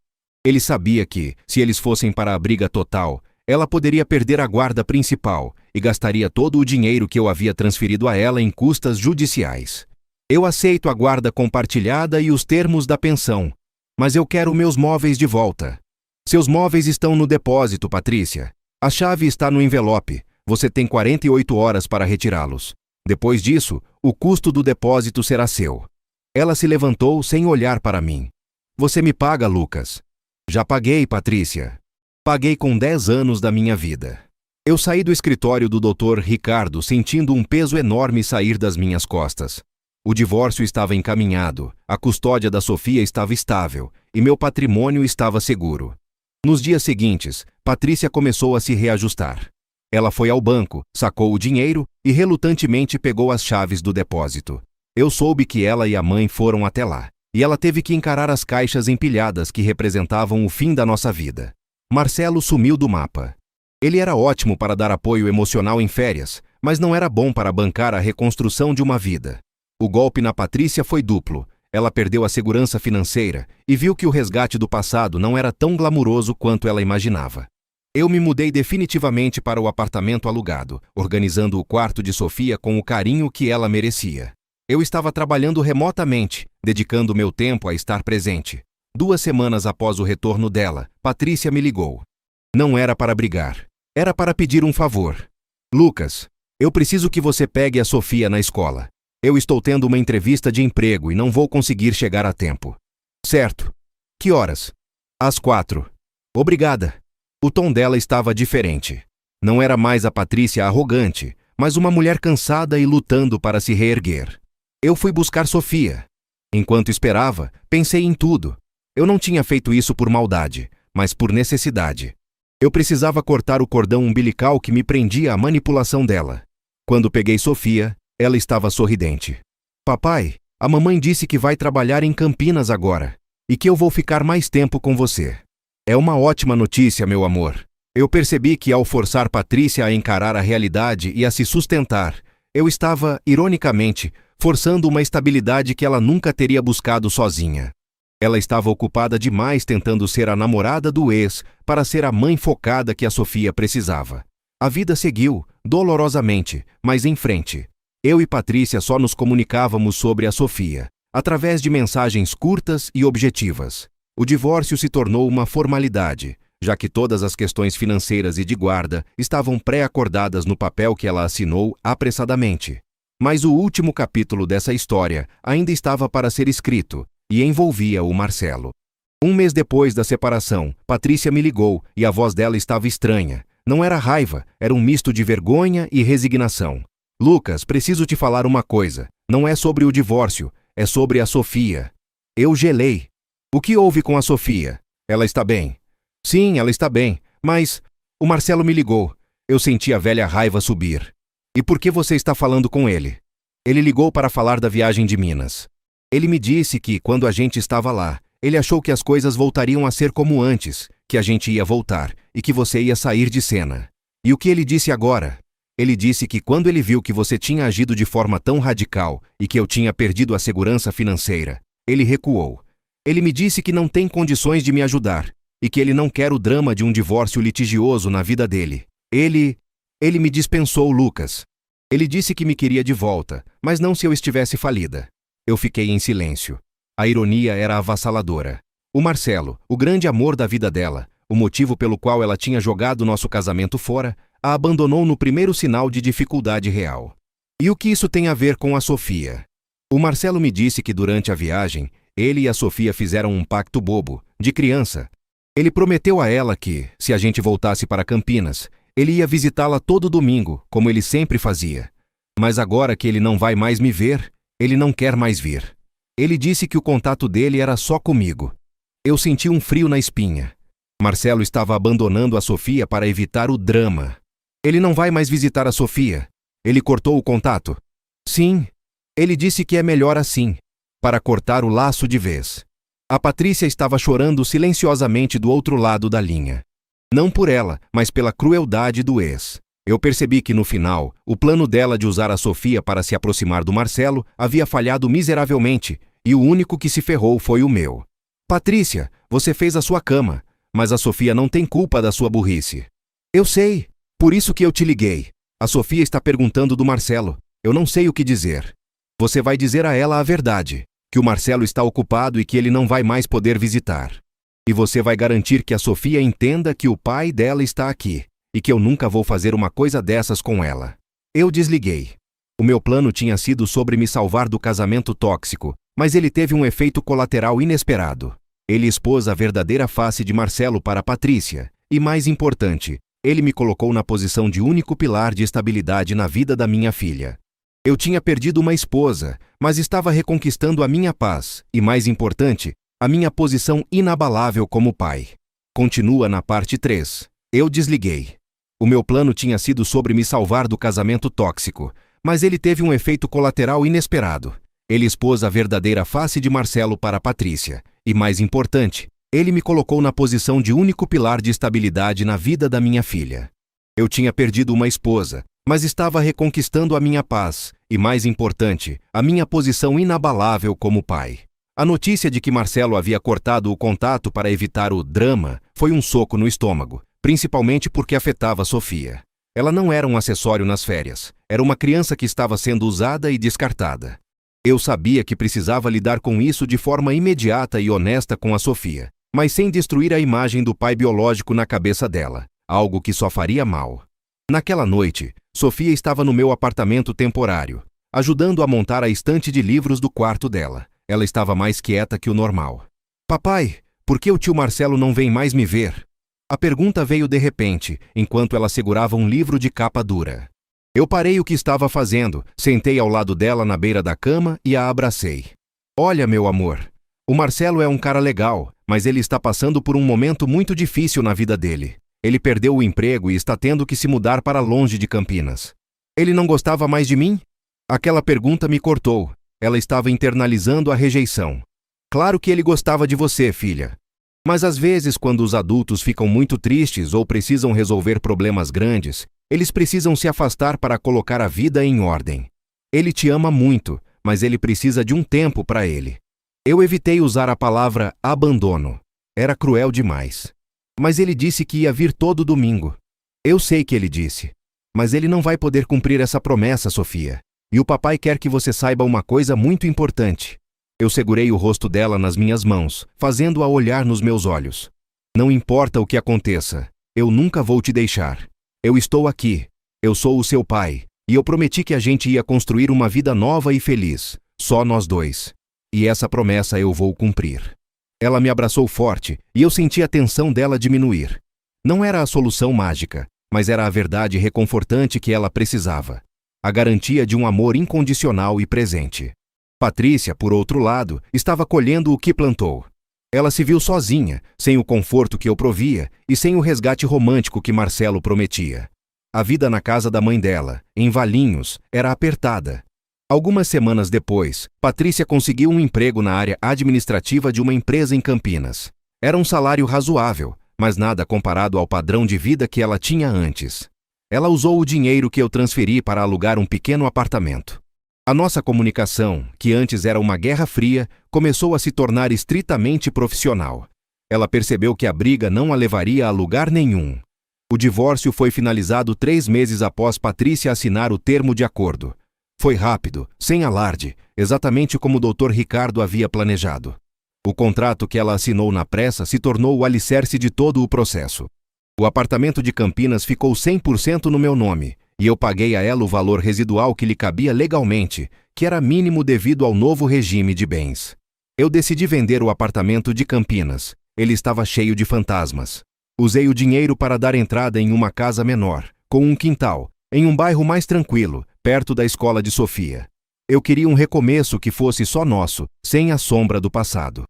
Ele sabia que, se eles fossem para a briga total, ela poderia perder a guarda principal e gastaria todo o dinheiro que eu havia transferido a ela em custas judiciais. Eu aceito a guarda compartilhada e os termos da pensão. Mas eu quero meus móveis de volta. Seus móveis estão no depósito, Patrícia. A chave está no envelope. Você tem 48 horas para retirá-los. Depois disso, o custo do depósito será seu. Ela se levantou sem olhar para mim. Você me paga, Lucas. Já paguei, Patrícia. Paguei com 10 anos da minha vida. Eu saí do escritório do Dr. Ricardo sentindo um peso enorme sair das minhas costas. O divórcio estava encaminhado, a custódia da Sofia estava estável e meu patrimônio estava seguro. Nos dias seguintes, Patrícia começou a se reajustar. Ela foi ao banco, sacou o dinheiro e relutantemente pegou as chaves do depósito. Eu soube que ela e a mãe foram até lá, e ela teve que encarar as caixas empilhadas que representavam o fim da nossa vida. Marcelo sumiu do mapa. Ele era ótimo para dar apoio emocional em férias, mas não era bom para bancar a reconstrução de uma vida. O golpe na Patrícia foi duplo. Ela perdeu a segurança financeira e viu que o resgate do passado não era tão glamuroso quanto ela imaginava. Eu me mudei definitivamente para o apartamento alugado, organizando o quarto de Sofia com o carinho que ela merecia. Eu estava trabalhando remotamente, dedicando meu tempo a estar presente. 2 semanas após o retorno dela, Patrícia me ligou. Não era para brigar. Era para pedir um favor. Lucas, eu preciso que você pegue a Sofia na escola. Eu estou tendo uma entrevista de emprego e não vou conseguir chegar a tempo. Certo. Que horas? Às 4. Obrigada. O tom dela estava diferente. Não era mais a Patrícia arrogante, mas uma mulher cansada e lutando para se reerguer. Eu fui buscar Sofia. Enquanto esperava, pensei em tudo. Eu não tinha feito isso por maldade, mas por necessidade. Eu precisava cortar o cordão umbilical que me prendia à manipulação dela. Quando peguei Sofia, ela estava sorridente. Papai, a mamãe disse que vai trabalhar em Campinas agora e que eu vou ficar mais tempo com você. É uma ótima notícia, meu amor. Eu percebi que ao forçar Patrícia a encarar a realidade e a se sustentar, eu estava, ironicamente, forçando uma estabilidade que ela nunca teria buscado sozinha. Ela estava ocupada demais tentando ser a namorada do ex para ser a mãe focada que a Sofia precisava. A vida seguiu, dolorosamente, mas em frente. Eu e Patrícia só nos comunicávamos sobre a Sofia, através de mensagens curtas e objetivas. O divórcio se tornou uma formalidade, já que todas as questões financeiras e de guarda estavam pré-acordadas no papel que ela assinou apressadamente. Mas o último capítulo dessa história ainda estava para ser escrito, e envolvia o Marcelo. 1 mês depois da separação, Patrícia me ligou e a voz dela estava estranha. Não era raiva, era um misto de vergonha e resignação. Lucas, preciso te falar uma coisa. Não é sobre o divórcio, é sobre a Sofia. Eu gelei. O que houve com a Sofia? Ela está bem. Sim, ela está bem, mas... O Marcelo me ligou. Eu senti a velha raiva subir. E por que você está falando com ele? Ele ligou para falar da viagem de Minas. Ele me disse que, quando a gente estava lá, ele achou que as coisas voltariam a ser como antes, que a gente ia voltar e que você ia sair de cena. E o que ele disse agora? Ele disse que quando ele viu que você tinha agido de forma tão radical e que eu tinha perdido a segurança financeira, ele recuou. Ele me disse que não tem condições de me ajudar e que ele não quer o drama de um divórcio litigioso na vida dele. Ele me dispensou, Lucas. Ele disse que me queria de volta, mas não se eu estivesse falida. Eu fiquei em silêncio. A ironia era avassaladora. O Marcelo, o grande amor da vida dela, o motivo pelo qual ela tinha jogado nosso casamento fora, a abandonou no primeiro sinal de dificuldade real. E o que isso tem a ver com a Sofia? O Marcelo me disse que durante a viagem, ele e a Sofia fizeram um pacto bobo, de criança. Ele prometeu a ela que, se a gente voltasse para Campinas, ele ia visitá-la todo domingo, como ele sempre fazia. Mas agora que ele não vai mais me ver, ele não quer mais vir. Ele disse que o contato dele era só comigo. Eu senti um frio na espinha. Marcelo estava abandonando a Sofia para evitar o drama. Ele não vai mais visitar a Sofia. Ele cortou o contato. Sim, ele disse que é melhor assim, para cortar o laço de vez. A Patrícia estava chorando silenciosamente do outro lado da linha. Não por ela, mas pela crueldade do ex. Eu percebi que no final, o plano dela de usar a Sofia para se aproximar do Marcelo havia falhado miseravelmente, e o único que se ferrou foi o meu. Patrícia, você fez a sua cama, mas a Sofia não tem culpa da sua burrice. Eu sei, por isso que eu te liguei. A Sofia está perguntando do Marcelo. Eu não sei o que dizer. Você vai dizer a ela a verdade. que o Marcelo está ocupado e que ele não vai mais poder visitar. E você vai garantir que a Sofia entenda que o pai dela está aqui, e que eu nunca vou fazer uma coisa dessas com ela. Eu desliguei. O meu plano tinha sido sobre me salvar do casamento tóxico, mas ele teve um efeito colateral inesperado. Ele expôs a verdadeira face de Marcelo para Patrícia, e mais importante, ele me colocou na posição de único pilar de estabilidade na vida da minha filha. Eu tinha perdido uma esposa, mas estava reconquistando a minha paz, e mais importante, a minha posição inabalável como pai. Continua na parte 3. Eu desliguei. O meu plano tinha sido sobre me salvar do casamento tóxico, mas ele teve um efeito colateral inesperado. Ele expôs a verdadeira face de Marcelo para Patrícia, e mais importante, ele me colocou na posição de único pilar de estabilidade na vida da minha filha. Eu tinha perdido uma esposa, mas estava reconquistando a minha paz, e mais importante, a minha posição inabalável como pai. A notícia de que Marcelo havia cortado o contato para evitar o drama foi um soco no estômago, principalmente porque afetava Sofia. Ela não era um acessório nas férias, era uma criança que estava sendo usada e descartada. Eu sabia que precisava lidar com isso de forma imediata e honesta com a Sofia, mas sem destruir a imagem do pai biológico na cabeça dela, algo que só faria mal. Naquela noite, Sofia estava no meu apartamento temporário, ajudando a montar a estante de livros do quarto dela. Ela estava mais quieta que o normal. Papai, por que o tio Marcelo não vem mais me ver? A pergunta veio de repente, enquanto ela segurava um livro de capa dura. Eu parei o que estava fazendo, sentei ao lado dela na beira da cama e a abracei. Olha, meu amor, o Marcelo é um cara legal, mas ele está passando por um momento muito difícil na vida dele. Ele perdeu o emprego e está tendo que se mudar para longe de Campinas. Ele não gostava mais de mim? Aquela pergunta me cortou. Ela estava internalizando a rejeição. Claro que ele gostava de você, filha. Mas às vezes, quando os adultos ficam muito tristes ou precisam resolver problemas grandes, eles precisam se afastar para colocar a vida em ordem. Ele te ama muito, mas ele precisa de um tempo para ele. Eu evitei usar a palavra abandono. Era cruel demais. Mas ele disse que ia vir todo domingo. Eu sei que ele disse. Mas ele não vai poder cumprir essa promessa, Sofia. E o papai quer que você saiba uma coisa muito importante. Eu segurei o rosto dela nas minhas mãos, fazendo-a olhar nos meus olhos. Não importa o que aconteça, eu nunca vou te deixar. Eu estou aqui. Eu sou o seu pai. E eu prometi que a gente ia construir uma vida nova e feliz. Só nós dois. E essa promessa eu vou cumprir. Ela me abraçou forte, e eu senti a tensão dela diminuir. Não era a solução mágica, mas era a verdade reconfortante que ela precisava. A garantia de um amor incondicional e presente. Patrícia, por outro lado, estava colhendo o que plantou. Ela se viu sozinha, sem o conforto que eu provia e sem o resgate romântico que Marcelo prometia. A vida na casa da mãe dela, em Valinhos, era apertada. Algumas semanas depois, Patrícia conseguiu um emprego na área administrativa de uma empresa em Campinas. Era um salário razoável, mas nada comparado ao padrão de vida que ela tinha antes. Ela usou o dinheiro que eu transferi para alugar um pequeno apartamento. A nossa comunicação, que antes era uma guerra fria, começou a se tornar estritamente profissional. Ela percebeu que a briga não a levaria a lugar nenhum. O divórcio foi finalizado 3 meses após Patrícia assinar o termo de acordo. Foi rápido, sem alarde, exatamente como o Dr. Ricardo havia planejado. O contrato que ela assinou na pressa se tornou o alicerce de todo o processo. O apartamento de Campinas ficou 100% no meu nome, e eu paguei a ela o valor residual que lhe cabia legalmente, que era mínimo devido ao novo regime de bens. Eu decidi vender o apartamento de Campinas. Ele estava cheio de fantasmas. Usei o dinheiro para dar entrada em uma casa menor, com um quintal, em um bairro mais tranquilo, perto da escola de Sofia. Eu queria um recomeço que fosse só nosso, sem a sombra do passado.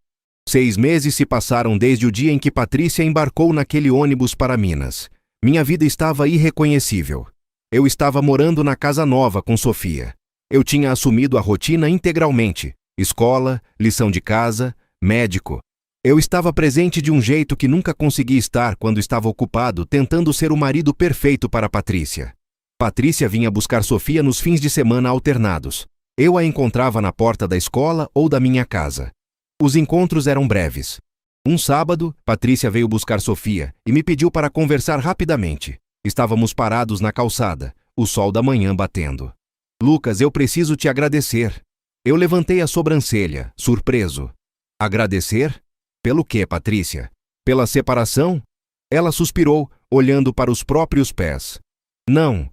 6 meses se passaram desde o dia em que Patrícia embarcou naquele ônibus para Minas. Minha vida estava irreconhecível. Eu estava morando na casa nova com Sofia. Eu tinha assumido a rotina integralmente. Escola, lição de casa, médico. Eu estava presente de um jeito que nunca consegui estar quando estava ocupado tentando ser o marido perfeito para Patrícia. Patrícia vinha buscar Sofia nos fins de semana alternados. Eu a encontrava na porta da escola ou da minha casa. Os encontros eram breves. Um sábado, Patrícia veio buscar Sofia e me pediu para conversar rapidamente. Estávamos parados na calçada, o sol da manhã batendo. Lucas, eu preciso te agradecer. Eu levantei a sobrancelha, surpreso. Agradecer? Pelo quê, Patrícia? Pela separação? Ela suspirou, olhando para os próprios pés. Não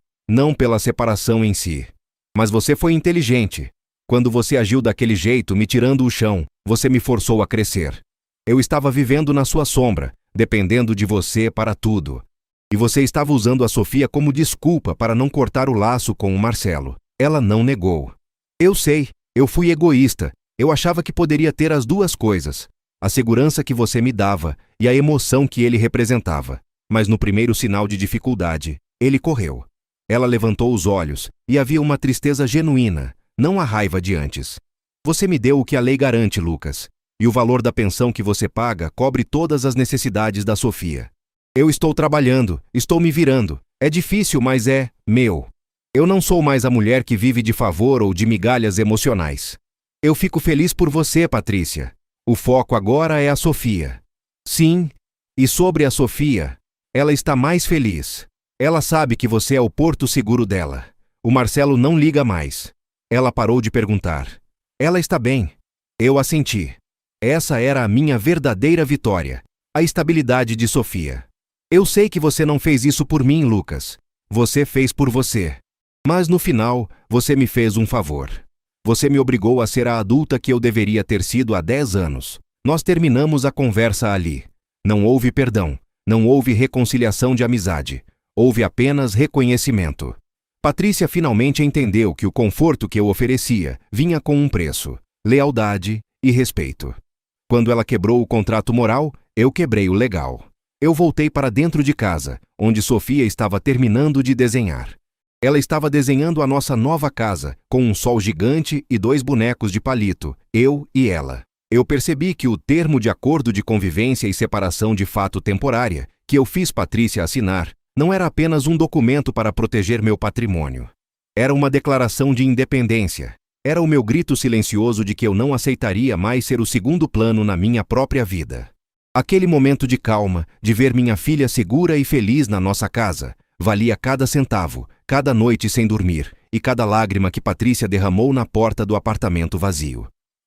pela separação em si. Mas você foi inteligente. Quando você agiu daquele jeito, me tirando o chão, você me forçou a crescer. Eu estava vivendo na sua sombra, dependendo de você para tudo. E você estava usando a Sofia como desculpa para não cortar o laço com o Marcelo. Ela não negou. Eu sei, eu fui egoísta. Eu achava que poderia ter as duas coisas. A segurança que você me dava e a emoção que ele representava. Mas no primeiro sinal de dificuldade, ele correu. Ela levantou os olhos e havia uma tristeza genuína, não a raiva de antes. Você me deu o que a lei garante, Lucas. E o valor da pensão que você paga cobre todas as necessidades da Sofia. Eu estou trabalhando, estou me virando. É difícil, mas é meu. Eu não sou mais a mulher que vive de favor ou de migalhas emocionais. Eu fico feliz por você, Patrícia. O foco agora é a Sofia. Sim, e sobre a Sofia, ela está mais feliz. Ela sabe que você é o porto seguro dela. O Marcelo não liga mais. Ela parou de perguntar. Ela está bem. Eu assenti. Essa era a minha verdadeira vitória. A estabilidade de Sofia. Eu sei que você não fez isso por mim, Lucas. Você fez por você. Mas no final, você me fez um favor. Você me obrigou a ser a adulta que eu deveria ter sido há 10 anos. Nós terminamos a conversa ali. Não houve perdão. Não houve reconciliação de amizade. Houve apenas reconhecimento. Patrícia finalmente entendeu que o conforto que eu oferecia vinha com um preço: lealdade e respeito. Quando ela quebrou o contrato moral, eu quebrei o legal. Eu voltei para dentro de casa, onde Sofia estava terminando de desenhar. Ela estava desenhando a nossa nova casa, com um sol gigante e 2 bonecos de palito, eu e ela. Eu percebi que o termo de acordo de convivência e separação de fato temporária, que eu fiz Patrícia assinar, não era apenas um documento para proteger meu patrimônio. Era uma declaração de independência. Era o meu grito silencioso de que eu não aceitaria mais ser o segundo plano na minha própria vida. Aquele momento de calma, de ver minha filha segura e feliz na nossa casa, valia cada centavo, cada noite sem dormir e cada lágrima que Patrícia derramou na porta do apartamento vazio.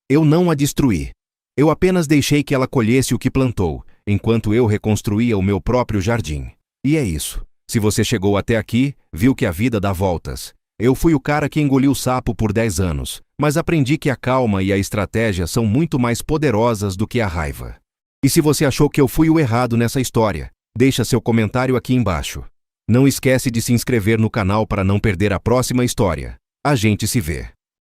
Eu não a destruí. Eu apenas deixei que ela colhesse o que plantou, enquanto eu reconstruía o meu próprio jardim. E é isso. Se você chegou até aqui, viu que a vida dá voltas. Eu fui o cara que engoliu o sapo por 10 anos, mas aprendi que a calma e a estratégia são muito mais poderosas do que a raiva. E se você achou que eu fui o errado nessa história, deixa seu comentário aqui embaixo. Não esquece de se inscrever no canal para não perder a próxima história. A gente se vê.